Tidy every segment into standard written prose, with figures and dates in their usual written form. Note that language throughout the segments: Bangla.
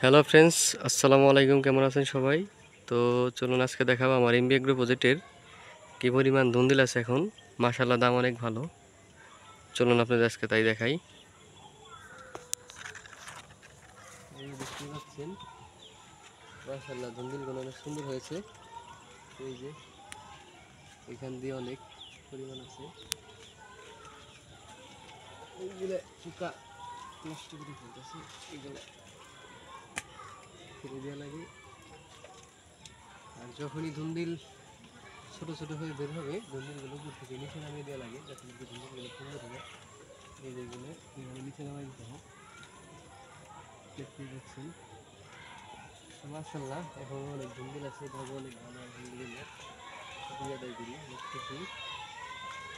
হ্যালো ফ্রেন্ডস, আসসালামু আলাইকুম। কেমন আছেন সবাই? তো চলুন আজকে দেখাবো আমার এমবি এগ্রো প্রজেক্টের কী পরিমাণ ধুন্দুল আছে এখন। মাশাআল্লাহ, দাম অনেক ভালো। চলুন আপনাদের আজকে তাই দেখাই। এই দেখতে পাচ্ছেন, মাশাআল্লাহ ধুন্দুলগুলো অনেক সুন্দর হয়েছে। এই যে এখান দিয়ে অনেক পরিমাণ আছে। এইগুলো পোকা নষ্ট করে ফেলতেছে, এইগুলো ফেলে দেওয়া লাগে। আর যখনই ধুন্দুল ছোট ছোট হয়ে বের হবে, ধুন্দুলগুলো উপর থেকে নিচে নামিয়ে দেওয়া লাগে, যাতে ধুন্দুলগুলো সুন্দর হবে। এই যেগুলো এইভাবে নিচে নামাই দিতে হয়। দেখতে পাচ্ছেন, মাশাআল্লাহ এখন অনেক ধুন্দুল আছে, ভাবো অনেক ভালো। আলহামদুলিল্লাহ, শুক্রিয়া আদায় করি। অনেক খুশি।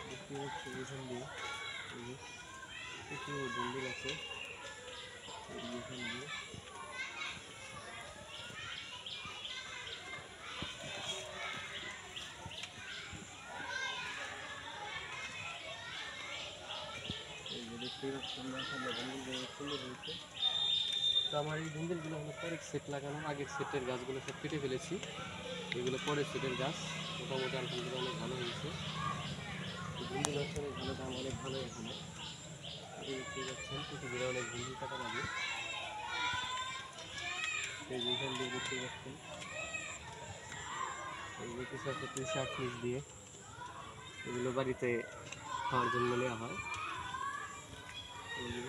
দেখতে পাচ্ছি এখান দিয়ে এই যে প্রচুর ধুন্দুল আছে। এই যে এখান দিয়ে এই যে দেখতে পাচ্ছেন, মাশাআল্লাহ ধুন্দুলগুলো অনেক সুন্দর হয়েছে। তো আমার এই ধুন্দুলগুলো হলো পরের সেট লাগানো। আগের সেটের গাছগুলো সব কেটে ফেলেছি, এগুলো পরের সেটের গাছ। মোটামুটি আলহামদুলিল্লাহ অনেক ভালো হয়েছে। ধুন্দুল হচ্ছে অনেক ভালো, দাম অনেক ভালো এখানে। দেখতে পাচ্ছেন পৃথিবীর অনেক ধুন্দুল কাটা লাগে। এই যে এখান দিয়ে দেখতে পাচ্ছেন, এই যে কিছু আছে শাক নিচ দিয়ে, এগুলো বাড়িতে খাওয়ার জন্য নেওয়া হয়। এই যে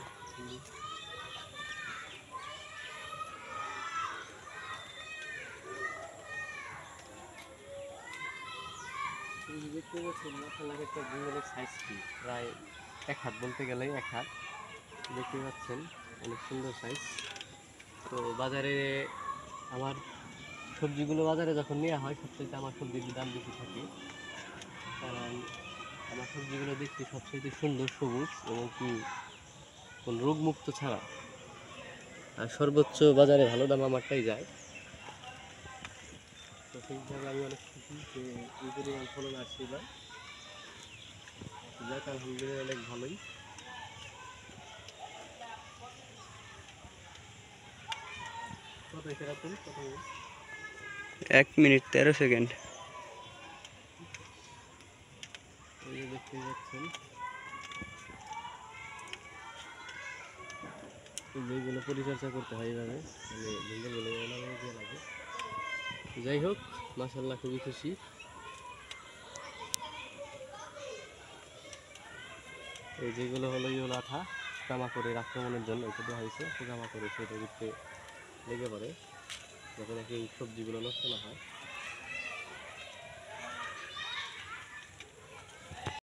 দেখতে পাচ্ছেন, মাশাআল্লাহ একটা ধুন্দুলের সাইজ কি প্রায় 1 হাত, বলতে গেলেই 1 হাত। দেখতে পাচ্ছেন অনেক সুন্দর সাইজ। তো বাজারে আমার সবজিগুলো বাজারে যখন নেওয়া হয়, সবচেয়ে আমার সবজির দাম বেশি থাকে। কারণ আমার সবজিগুলো দেখতে সবচেয়ে সুন্দর, সবুজ এবং কি কোন রোগমুক্ত ছাড়া। আর সর্বোচ্চ বাজারে ভালো দাম আমারটাই যায়। তো সেই হিসাবে আমি অনেক খুশি যে এই পরিমাণ ফলন আসছে এবার। যাক আলহামদুলিল্লাহ, অনেক ভালোই। কত এসে রাখুন, কত 1 মিনিট 13 সেকেন্ড। এই যে দেখতে পাচ্ছেন, যেগুলো পরিচর্যা করতে হয় এইভাবে, মানে ধুন্দুলগুলো নামিয়ে দেওয়া লাগে। যাই হোক, মাশাআল্লাহ খুবই খুশি। এই যেগুলো হলো ইউল আঠা, পোকামাকড়ের আক্রমণের জন্য এটা দেওয়া হয়েছে। পোকামাকড় সেটা ভিতরে লেগে পড়ে, যাতে নাকি এই সবজিগুলো নষ্ট না হয়।